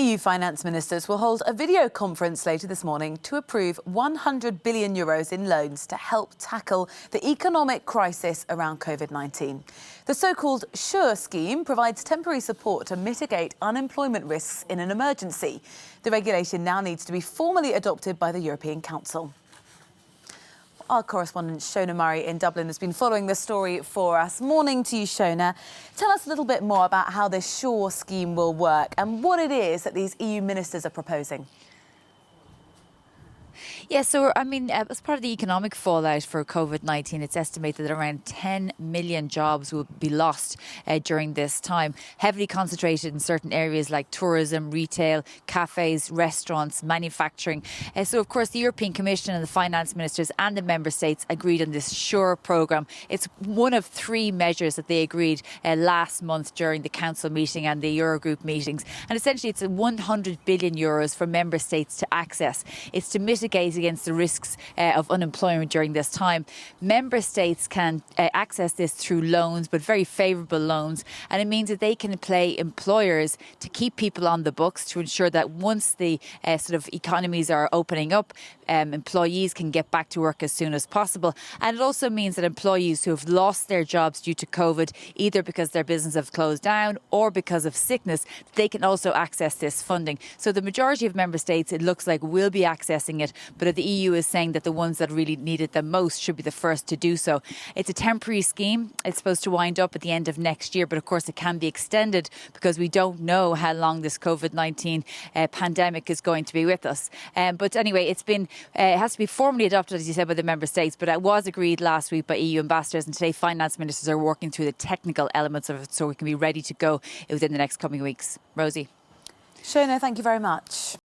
EU finance ministers will hold a video conference later this morning to approve €100 billion in loans to help tackle the economic crisis around COVID-19. The so-called SURE scheme provides temporary support to mitigate unemployment risks in an emergency. The regulation now needs to be formally adopted by the European Council. Our correspondent Shona Murray in Dublin has been following the story for us. Morning to you, Shona. Tell us a little bit more about how this SURE scheme will work and what it is that these EU ministers are proposing. Yeah, so as part of the economic fallout for COVID-19, it's estimated that around 10 million jobs will be lost during this time, heavily concentrated in certain areas like tourism, retail, cafes, restaurants, manufacturing. So, of course, the European Commission and the finance ministers and the member states agreed on this SURE programme. It's one of three measures that they agreed last month during the Council meeting and the Eurogroup meetings. And essentially, it's €100 billion for member states to access. It's to mitigate against the risks of unemployment during this time. Member states can access this through loans, but very favourable loans, and it means that they can pay employers to keep people on the books to ensure that once the sort of economies are opening up, employees can get back to work as soon as possible. And it also means that employees who have lost their jobs due to COVID, either because their business have closed down or because of sickness, they can also access this funding. So the majority of member states, it looks like, will be accessing it, but the EU is saying that the ones that really need it the most should be the first to do so. It's a temporary scheme. It's supposed to wind up at the end of next year, but of course it can be extended because we don't know how long this COVID-19 pandemic is going to be with us. But anyway, it has to be formally adopted, as you said, by the member states, but it was agreed last week by EU ambassadors, and today finance ministers are working through the technical elements of it so we can be ready to go within the next coming weeks. Rosie. Shona, thank you very much.